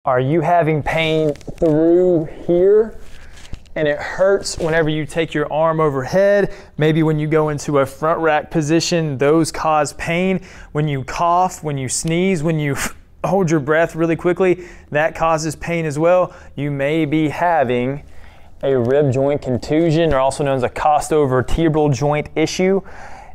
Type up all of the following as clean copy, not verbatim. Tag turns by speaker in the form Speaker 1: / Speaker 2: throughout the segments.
Speaker 1: Are you having pain through here? And it hurts whenever you take your arm overhead. Maybe when you go into a front rack position, those cause pain. When you cough, when you sneeze, when you hold your breath really quickly, that causes pain as well. You may be having a rib joint contusion, or also known as a costovertebral joint issue.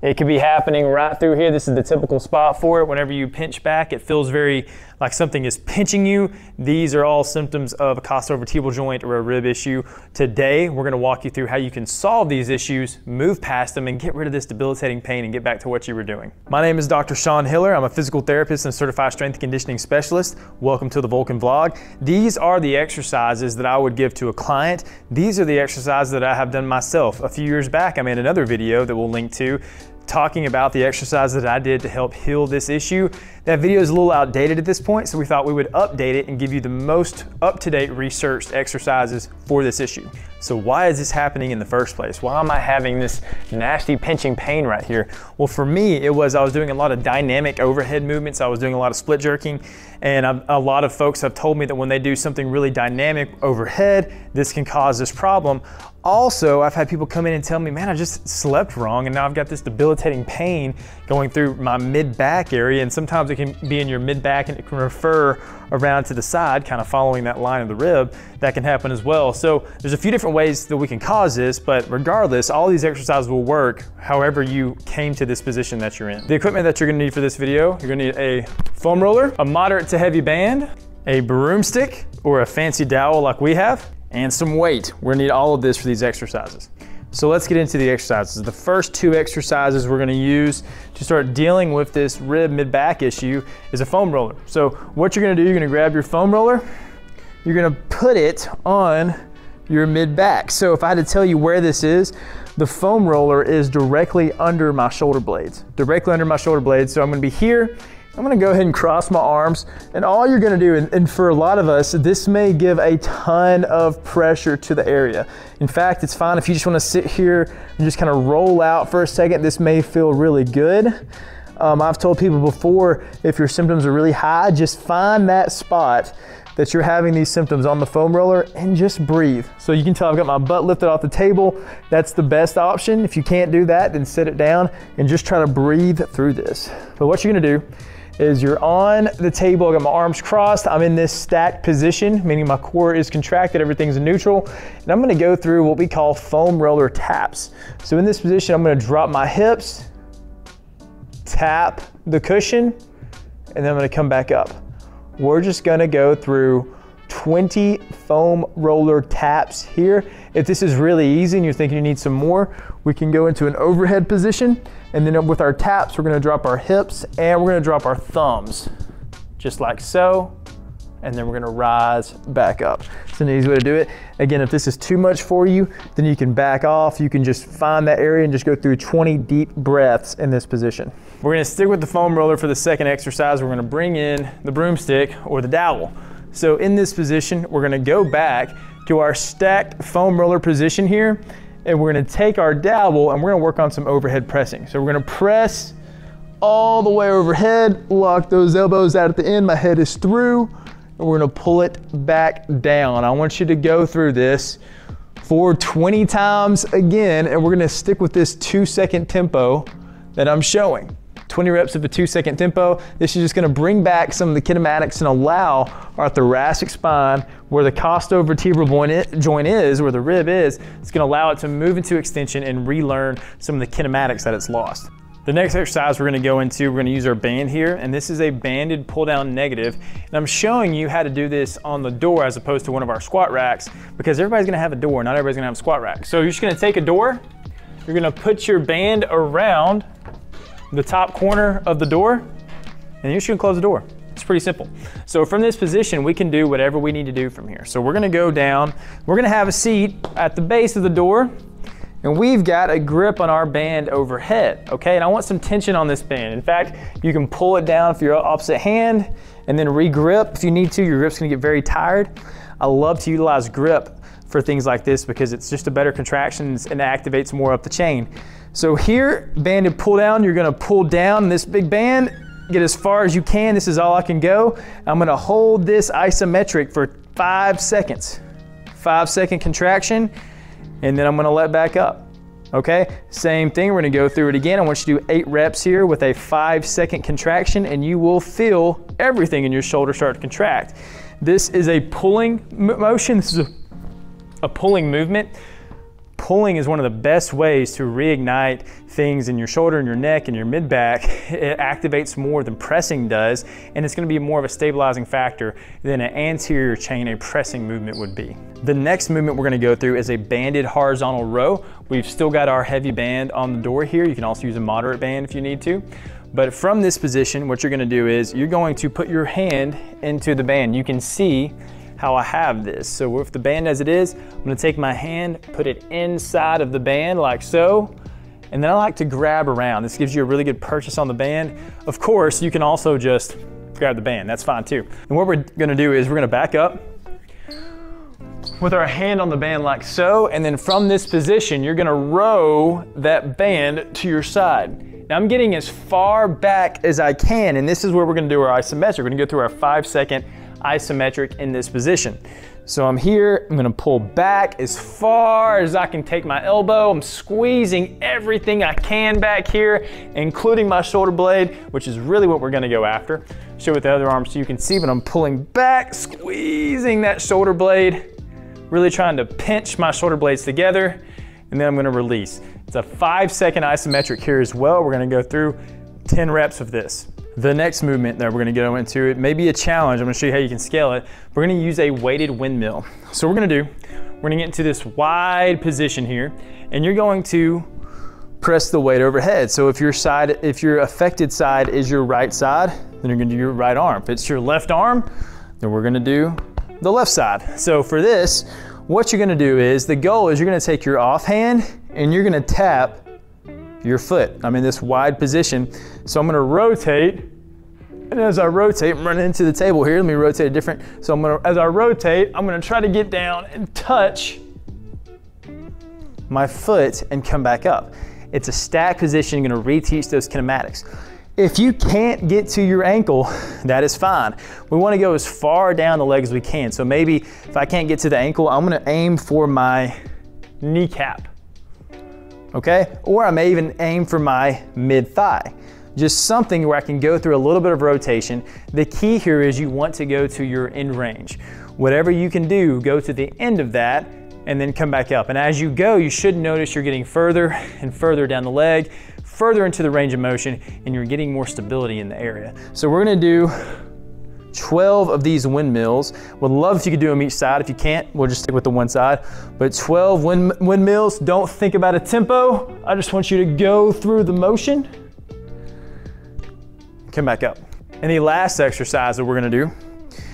Speaker 1: It could be happening right through here. This is the typical spot for it. Whenever you pinch back, it feels very like something is pinching you. These are all symptoms of a costovertebral joint or a rib issue. Today, we're gonna walk you through how you can solve these issues, move past them, and get rid of this debilitating pain and get back to what you were doing. My name is Dr. Sean Hiller. I'm a physical therapist and certified strength and conditioning specialist. Welcome to the Vulcan Vlog. These are the exercises that I would give to a client. These are the exercises that I have done myself. A few years back, I made another video that we'll link to, talking about the exercises that I did to help heal this issue. That video is a little outdated at this point, so we thought we would update it and give you the most up-to-date researched exercises for this issue. So why is this happening in the first place? Why am I having this nasty pinching pain right here? Well, for me, I was doing a lot of dynamic overhead movements. I was doing a lot of split jerking, and a lot of folks have told me that when they do something really dynamic overhead, this can cause this problem. Also, I've had people come in and tell me, man, I just slept wrong and now I've got this debilitating pain going through my mid-back area, and sometimes it can be in your mid-back and it can refer around to the side, kind of following that line of the rib. That can happen as well. So there's a few different ways that we can cause this, but regardless, all these exercises will work however you came to this position that you're in. The equipment that you're gonna need for this video, you're gonna need a foam roller, a moderate to heavy band, a broomstick or a fancy dowel like we have, and some weight. We're gonna need all of this for these exercises. So let's get into the exercises. The first two exercises we're gonna use to start dealing with this rib mid-back issue is a foam roller. So what you're gonna do, you're gonna grab your foam roller, you're gonna put it on your mid-back. So if I had to tell you where this is, the foam roller is directly under my shoulder blades. Directly under my shoulder blades. So I'm gonna be here, I'm gonna go ahead and cross my arms, and all you're gonna do, and for a lot of us, this may give a ton of pressure to the area. In fact, it's fine if you just wanna sit here and just kind of roll out for a second. This may feel really good. I've told people before, if your symptoms are really high, just find that spot that you're having these symptoms on the foam roller and just breathe. So you can tell I've got my butt lifted off the table. That's the best option. If you can't do that, then sit it down and just try to breathe through this. But what you're gonna do is you're on the table, I got my arms crossed, I'm in this stacked position, meaning my core is contracted, everything's in neutral, and I'm gonna go through what we call foam roller taps. So in this position, I'm gonna drop my hips, tap the cushion, and then I'm gonna come back up. We're just gonna go through 20 foam roller taps here. If this is really easy and you're thinking you need some more, we can go into an overhead position, and then with our taps, we're gonna drop our hips and we're gonna drop our thumbs, just like so, and then we're gonna rise back up. It's an easy way to do it. Again, if this is too much for you, then you can back off. You can just find that area and just go through 20 deep breaths in this position. We're gonna stick with the foam roller for the second exercise. We're gonna bring in the broomstick or the dowel. So in this position, we're gonna go back to our stacked foam roller position here, and we're gonna take our dowel and we're gonna work on some overhead pressing. So we're gonna press all the way overhead, lock those elbows out at the end, my head is through, and we're gonna pull it back down. I want you to go through this for 20 times again, and we're gonna stick with this 2-second tempo that I'm showing. 20 reps of a 2-second tempo. This is just gonna bring back some of the kinematics and allow our thoracic spine, where the costovertebral joint is, where the rib is, it's gonna allow it to move into extension and relearn some of the kinematics that it's lost. The next exercise we're gonna go into, we're gonna use our band here, and this is a banded pull down negative. And I'm showing you how to do this on the door as opposed to one of our squat racks, because everybody's gonna have a door, not everybody's gonna have a squat rack. So you're just gonna take a door, you're gonna put your band around the top corner of the door, and you're just gonna close the door. It's pretty simple. So from this position, we can do whatever we need to do from here. So we're gonna go down, we're gonna have a seat at the base of the door, and we've got a grip on our band overhead, okay? And I want some tension on this band. In fact, you can pull it down if you're opposite hand, and then re-grip if you need to. Your grip's gonna get very tired. I love to utilize grip for things like this because it's just a better contraction and activates more up the chain. So here, banded pull down, you're gonna pull down this big band, get as far as you can. This is all I can go. I'm gonna hold this isometric for 5 seconds. 5-second contraction, and then I'm gonna let back up. Okay, same thing, we're gonna go through it again. I want you to do 8 reps here with a 5-second contraction, and you will feel everything in your shoulder start to contract. This is a pulling motion. This is a pulling movement. Pulling is one of the best ways to reignite things in your shoulder and your neck and your mid-back. It activates more than pressing does, and it's gonna be more of a stabilizing factor than an anterior chain, a pressing movement would be. The next movement we're gonna go through is a banded horizontal row. We've still got our heavy band on the door here. You can also use a moderate band if you need to. But from this position, what you're gonna do is you're going to put your hand into the band. You can see how I have this. So with the band as it is, I'm gonna take my hand, put it inside of the band like so, and then I like to grab around. This gives you a really good purchase on the band. Of course, you can also just grab the band, that's fine too. And what we're gonna do is we're gonna back up with our hand on the band like so, and then from this position, you're gonna row that band to your side. Now I'm getting as far back as I can, and this is where we're gonna do our isometric. We're gonna go through our 5-second isometric in this position. So I'm here, I'm gonna pull back as far as I can take my elbow. I'm squeezing everything I can back here, including my shoulder blade, which is really what we're gonna go after. Show with the other arm so you can see, but I'm pulling back, squeezing that shoulder blade, really trying to pinch my shoulder blades together, and then I'm gonna release. It's a 5-second isometric here as well. We're gonna go through 10 reps of this. The next movement that we're gonna go into, it may be a challenge. I'm gonna show you how you can scale it. We're gonna use a weighted windmill. So what we're gonna do, we're gonna get into this wide position here, and you're going to press the weight overhead. So if your affected side is your right side, then you're gonna do your right arm. If it's your left arm, then we're gonna do the left side. So for this, what you're gonna do is, the goal is you're gonna take your offhand and you're gonna tap your foot. I'm in this wide position. So I'm gonna rotate, and as I rotate, I'm running into the table here. Let me rotate it different. So as I rotate, I'm gonna try to get down and touch my foot and come back up. It's a stack position. You're gonna reteach those kinematics. If you can't get to your ankle, that is fine. We wanna go as far down the leg as we can. So maybe if I can't get to the ankle, I'm gonna aim for my kneecap. Okay? Or I may even aim for my mid-thigh. Just something where I can go through a little bit of rotation. The key here is you want to go to your end range. Whatever you can do, go to the end of that and then come back up. And as you go, you should notice you're getting further and further down the leg, further into the range of motion, and you're getting more stability in the area. So we're gonna do 12 of these windmills. Would love if you could do them each side. If you can't, we'll just stick with the one side. But 12 windmills, don't think about a tempo. I just want you to go through the motion. Come back up. And the last exercise that we're gonna do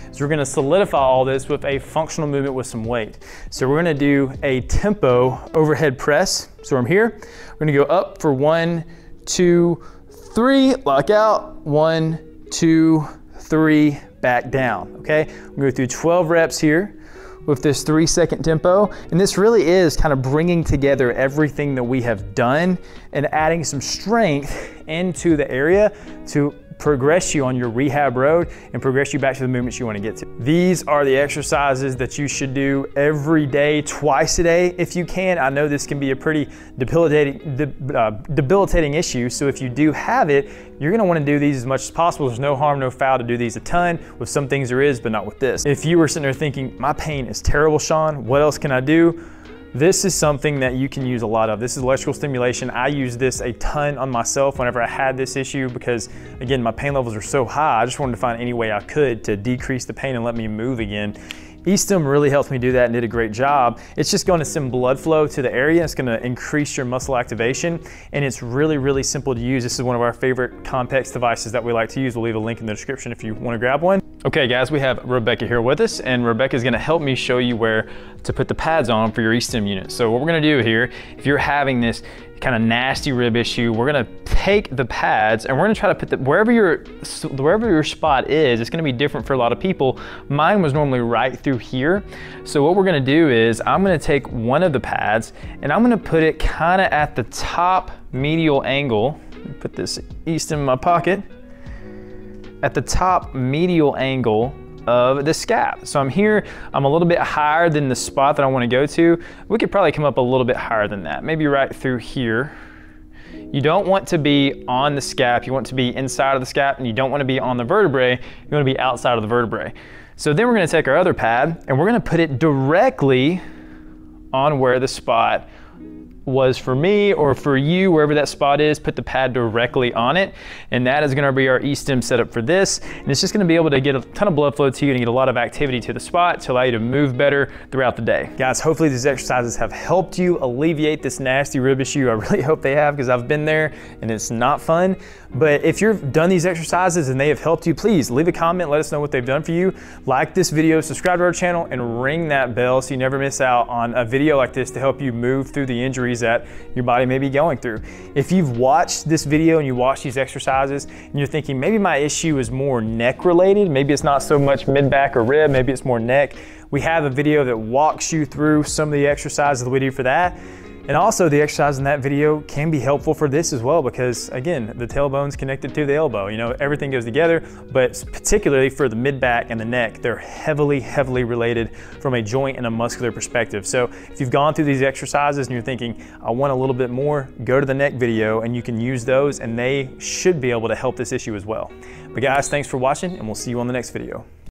Speaker 1: is we're gonna solidify all this with a functional movement with some weight. So we're gonna do a tempo overhead press. So I'm here, we're gonna go up for 1, 2, 3, lock out, 1, 2, 3, back down, okay? We'll go through 12 reps here with this 3-second tempo. And this really is kind of bringing together everything that we have done and adding some strength into the area to progress you on your rehab road and progress you back to the movements you want to get to. These are the exercises that you should do every day, twice a day if you can. I know this can be a pretty debilitating issue, so if you do have it, you're going to want to do these as much as possible. There's no harm, no foul to do these a ton. With some things there is, but not with this. If you were sitting there thinking, my pain is terrible, Sean, what else can I do? This is something that you can use a lot of. This is electrical stimulation. I used this a ton on myself whenever I had this issue because, again, my pain levels are so high. I just wanted to find any way I could to decrease the pain and let me move again. E-Stim really helped me do that and did a great job. It's just going to send blood flow to the area. It's going to increase your muscle activation, and it's really, really simple to use. This is one of our favorite Compex devices that we like to use. We'll leave a link in the description if you want to grab one. Okay guys, we have Rebecca here with us, and Rebecca is going to help me show you where to put the pads on for your E-Stim unit. So what we're going to do here, if you're having this kind of nasty rib issue, we're going to take the pads and we're going to try to put the, wherever your spot is. It's going to be different for a lot of people. Mine was normally right through here. So what we're going to do is I'm going to take one of the pads and I'm going to put it kind of at the top medial angle. Put this E-Stim in my pocket. at the top medial angle of the scap. So I'm here, I'm a little bit higher than the spot that I want to go to. We could probably come up a little bit higher than that, maybe right through here. You don't want to be on the scap, you want to be inside of the scap, and you don't want to be on the vertebrae, you want to be outside of the vertebrae. So then we're going to take our other pad and we're going to put it directly on where the spot was for me or for you, wherever that spot is. Put the pad directly on it, and that is going to be our E-Stim setup for this. And it's just going to be able to get a ton of blood flow to you and get a lot of activity to the spot to allow you to move better throughout the day. Guys, hopefully these exercises have helped you alleviate this nasty rib issue. I really hope they have, because I've been there and it's not fun. But if you've done these exercises and they have helped you, please leave a comment, let us know what they've done for you. Like this video, subscribe to our channel, and ring that bell so you never miss out on a video like this to help you move through the injuries that your body may be going through. If you've watched this video and you watch these exercises and you're thinking maybe my issue is more neck related, maybe it's not so much mid-back or rib, maybe it's more neck, we have a video that walks you through some of the exercises that we do for that. And also the exercise in that video can be helpful for this as well, because again, the tailbone's connected to the elbow. You know, everything goes together, but particularly for the mid-back and the neck, they're heavily, heavily related from a joint and a muscular perspective. So if you've gone through these exercises and you're thinking, I want a little bit more, go to the neck video and you can use those, and they should be able to help this issue as well. But guys, thanks for watching, and we'll see you on the next video.